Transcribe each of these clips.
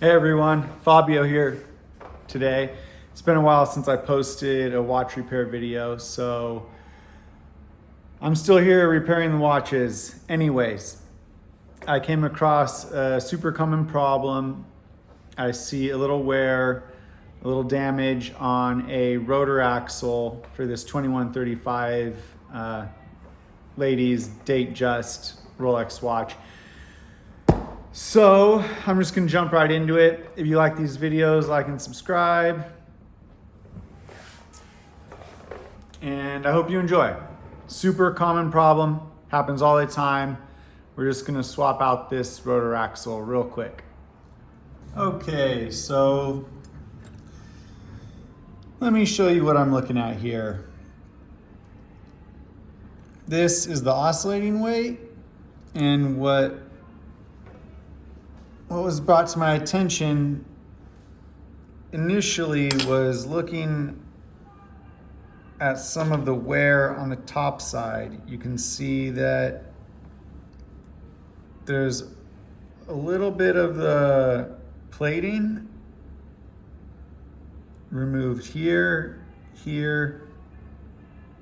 Hey everyone, Fabio here today. It's been a while since I posted a watch repair video, so I'm still here repairing the watches. Anyways, I came across a super common problem. I see a little wear, a little damage on a rotor axle for this 2135 ladies date just Rolex watch. So I'm just gonna jump right into it. If you like these videos, like and subscribe. And I hope you enjoy. Super common problem, happens all the time. We're just gonna swap out this rotor axle real quick. Okay, so let me show you what I'm looking at here. This is the oscillating weight, and what was brought to my attention initially was looking at some of the wear on the top side. You can see that there's a little bit of the plating removed here, here,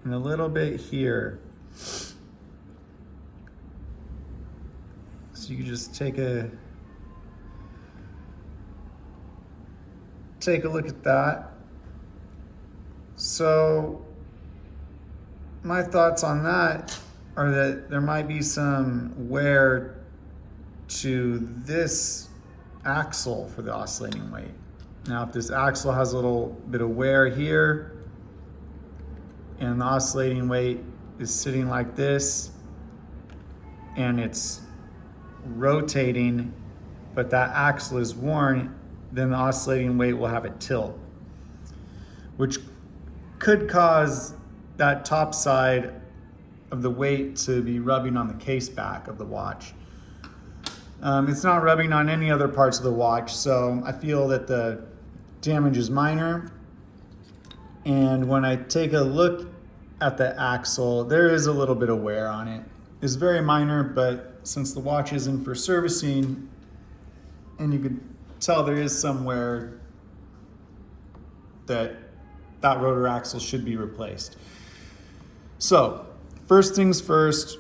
and a little bit here. So you can just take a look at that. So my thoughts on that are that there might be some wear to this axle for the oscillating weight. Now, if this axle has a little bit of wear here and the oscillating weight is sitting like this and it's rotating, but that axle is worn, then the oscillating weight will have a tilt, which could cause that top side of the weight to be rubbing on the case back of the watch. It's not rubbing on any other parts of the watch, so I feel that the damage is minor. And when I take a look at the axle, there is a little bit of wear on it. It's very minor, but since the watch isn't for servicing, and you could tell there is somewhere that rotor axle should be replaced. So first things first,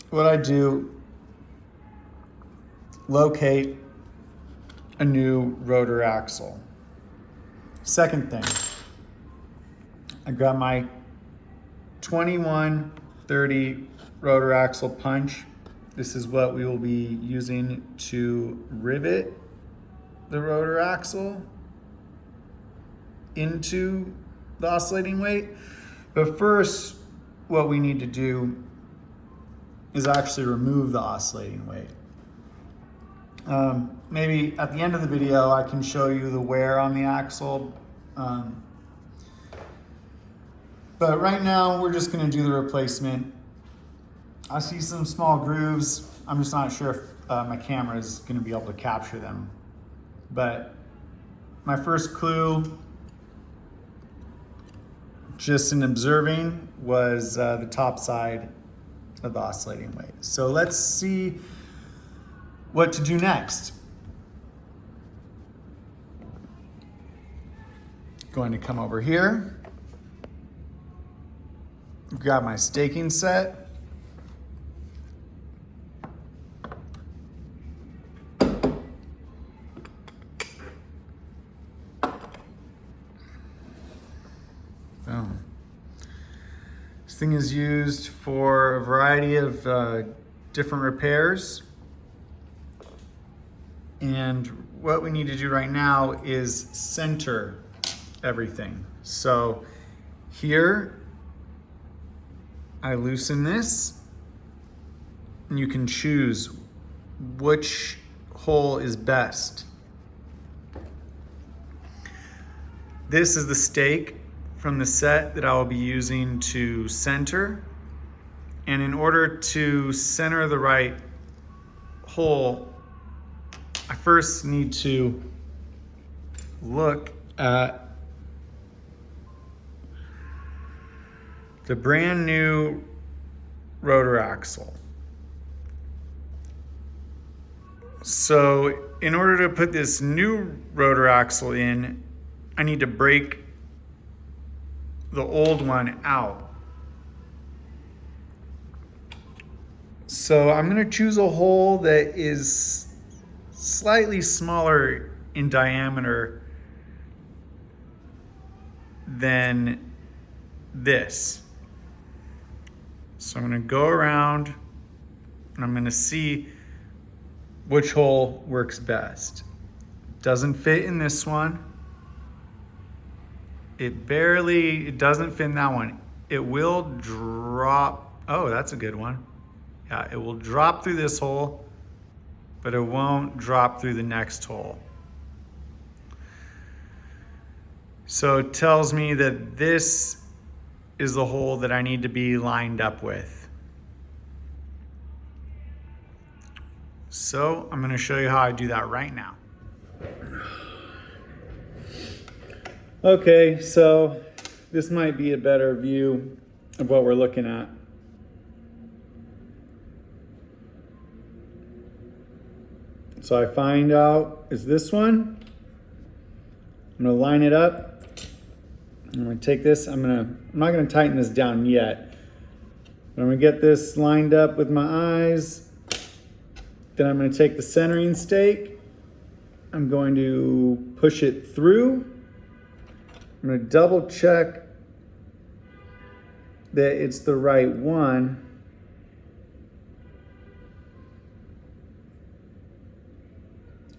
what I do, locate a new rotor axle. Second thing, I grab my 2130 rotor axle punch. This is what we will be using to rivet the rotor axle into the oscillating weight. But first, what we need to do is actually remove the oscillating weight. Maybe at the end of the video, I can show you the wear on the axle. But right now, we're just gonna do the replacement. I see some small grooves. I'm just not sure if my camera is gonna be able to capture them. But my first clue, just in observing, was the top side of the oscillating weight. So let's see what to do next. Going to come over here, grab my staking set. Boom. This thing is used for a variety of different repairs. And what we need to do right now is center everything. So here, I loosen this, and you can choose which hole is best. This is the stake from the set that I will be using to center. And in order to center the right hole, I first need to look at the brand new rotor axle. So in order to put this new rotor axle in, I need to break the old one out. So I'm going to choose a hole that is slightly smaller in diameter than this. So I'm going to go around and I'm going to see which hole works best. Doesn't fit in this one. It doesn't fit in that one. It will drop. Oh, that's a good one. Yeah, it will drop through this hole, but it won't drop through the next hole. So it tells me that this is the hole that I need to be lined up with. So I'm going to show you how I do that right now. Okay, so this might be a better view of what we're looking at. So I find out, is this one? I'm going to line it up. I'm going to take this. I'm not going to tighten this down yet. But I'm going to get this lined up with my eyes. Then I'm going to take the centering stake. I'm going to push it through. I'm going to double check that it's the right one.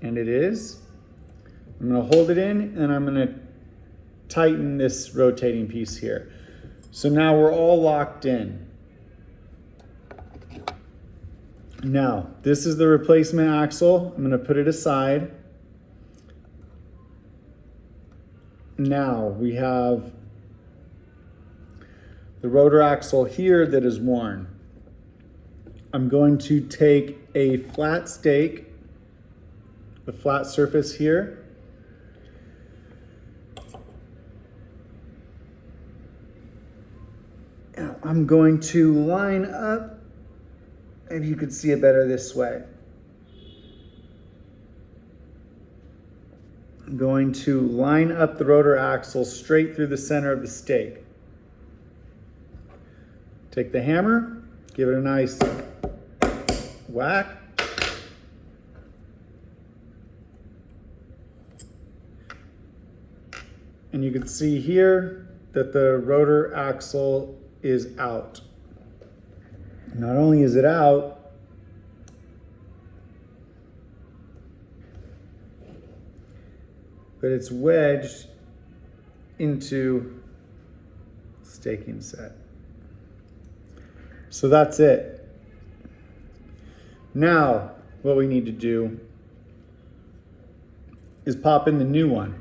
And it is. I'm going to hold it in and I'm going to tighten this rotating piece here. So now we're all locked in. Now, this is the replacement axle. I'm going to put it aside. Now we have the rotor axle here that is worn. I'm going to take a flat stake, the flat surface here. I'm going to line up, maybe you could see it better this way. I'm going to line up the rotor axle straight through the center of the stake. Take the hammer, give it a nice whack. And you can see here that the rotor axle is out. Not only is it out, but it's wedged into staking set. So that's it. Now, what we need to do is pop in the new one.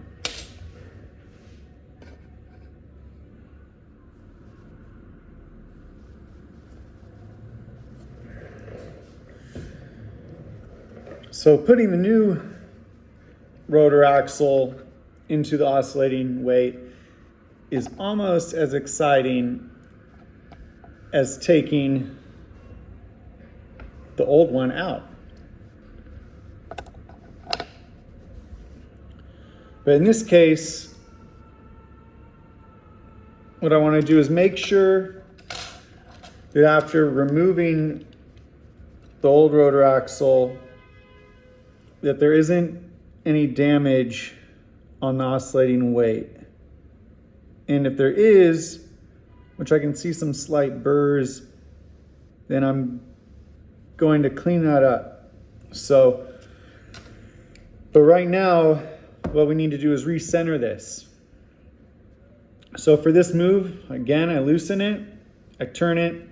So putting the new rotor axle into the oscillating weight is almost as exciting as taking the old one out. But in this case, what I want to do is make sure that after removing the old rotor axle, that there isn't any damage on the oscillating weight. And if there is, which I can see some slight burrs, then I'm going to clean that up. But right now, what we need to do is recenter this. So for this move, again, I loosen it, I turn it,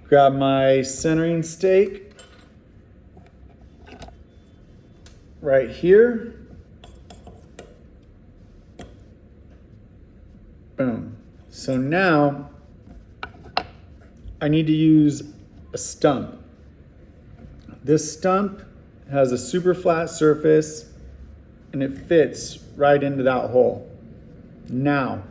grab my centering stake, right here. Boom. So now I need to use a stump. This stump has a super flat surface and it fits right into that hole. Now,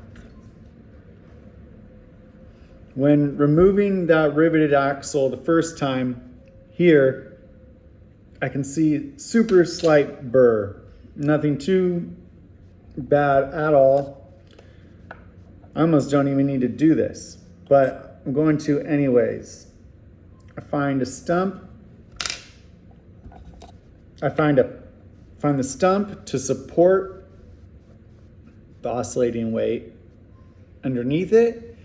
when removing that riveted axle the first time here, I can see super slight burr. Nothing too bad at all. I almost don't even need to do this, but I'm going to anyways. I find a stump. I find the stump to support the oscillating weight underneath it,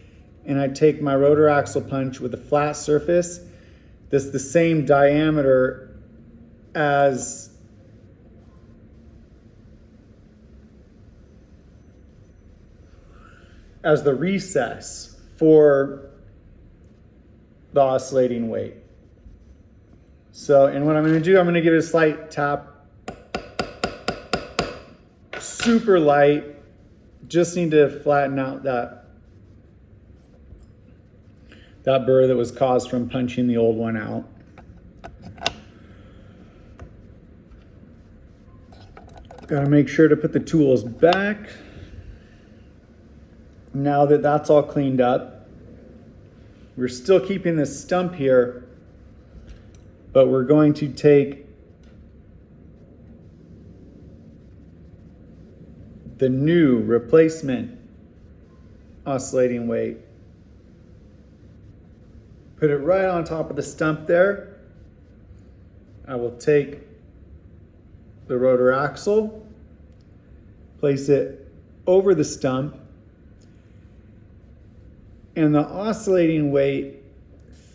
and I take my rotor axle punch with a flat surface that's the same diameter as the recess for the oscillating weight. So, and what I'm going to do, I'm going to give it a slight tap, super light, just need to flatten out that burr that was caused from punching the old one out. Got to make sure to put the tools back. Now that that's all cleaned up, we're still keeping this stump here, but we're going to take the new replacement oscillating weight, put it right on top of the stump there. I will take the rotor axle, place it over the stump, and the oscillating weight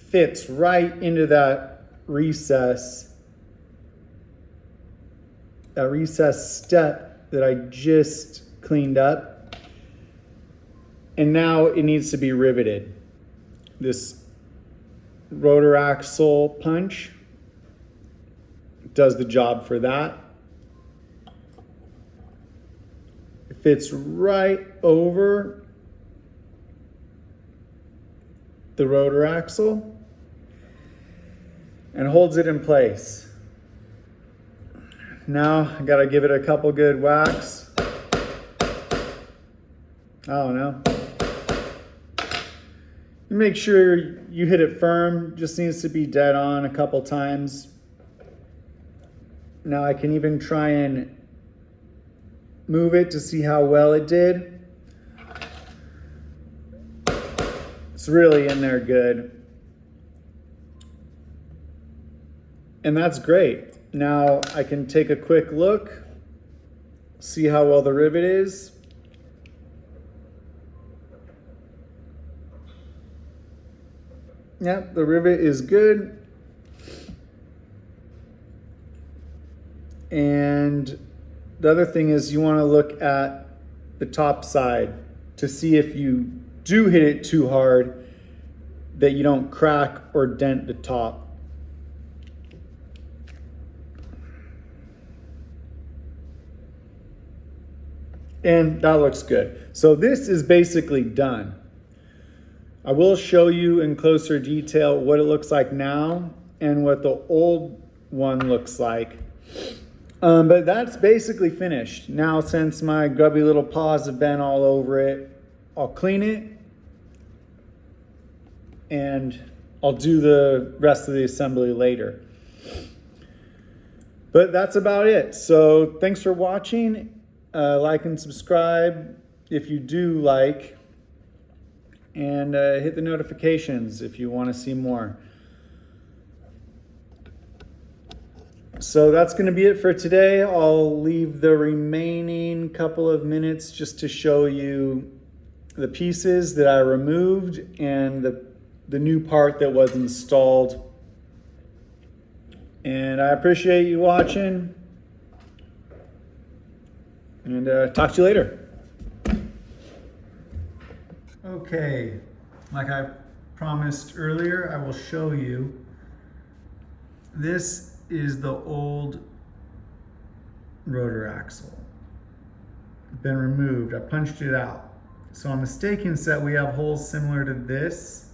fits right into that recess step that I just cleaned up. And now it needs to be riveted. This rotor axle punch does the job for that. It fits right over the rotor axle and holds it in place. Now I gotta give it a couple good whacks. I don't know. You make sure you hit it firm, just needs to be dead on a couple times. Now I can even try and move it to see how well it did. It's really in there good. And that's great. Now I can take a quick look, see how well the rivet is. Yep, the rivet is good. And the other thing is you want to look at the top side to see if you do hit it too hard that you don't crack or dent the top. And that looks good. So this is basically done. I will show you in closer detail what it looks like now and what the old one looks like. But that's basically finished. Now, since my grubby little paws have been all over it, I'll clean it and I'll do the rest of the assembly later. But that's about it. So thanks for watching. Like and subscribe if you do like, and hit the notifications if you want to see more. So that's going to be it for today. I'll leave the remaining couple of minutes just to show you the pieces that I removed and the new part that was installed. And I appreciate you watching, and talk to you later. Okay, like I promised earlier, I will show you. This is the old rotor axle. Been removed. I punched it out. So on the staking set, we have holes similar to this.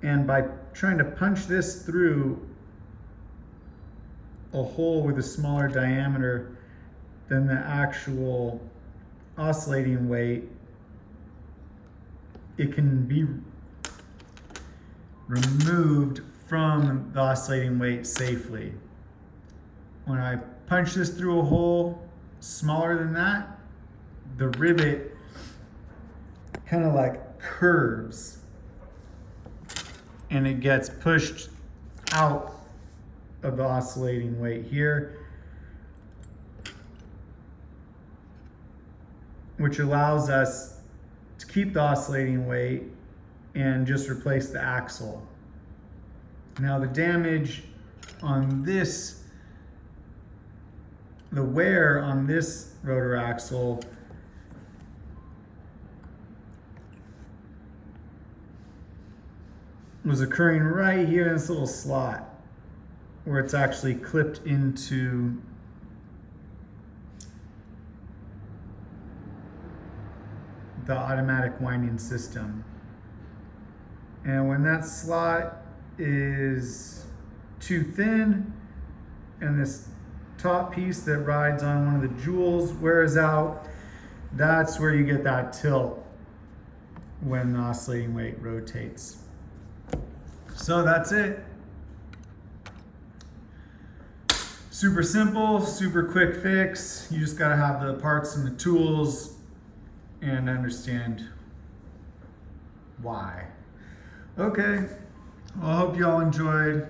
And by trying to punch this through a hole with a smaller diameter than the actual oscillating weight, it can be removed from the oscillating weight safely. When I punch this through a hole smaller than that, the rivet kind of like curves and it gets pushed out of the oscillating weight here, which allows us to keep the oscillating weight and just replace the axle. Now the damage on this, the wear on this rotor axle was occurring right here in this little slot where it's actually clipped into the automatic winding system. And when that slot is too thin and this top piece that rides on one of the jewels wears out, that's where you get that tilt when the oscillating weight rotates. So that's it. Super simple, super quick fix. You just gotta have the parts and the tools and understand why. Okay, well, I hope you all enjoyed.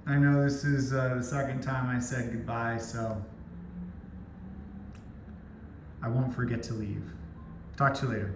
I know this is the second time I said goodbye, so I won't forget to leave. Talk to you later.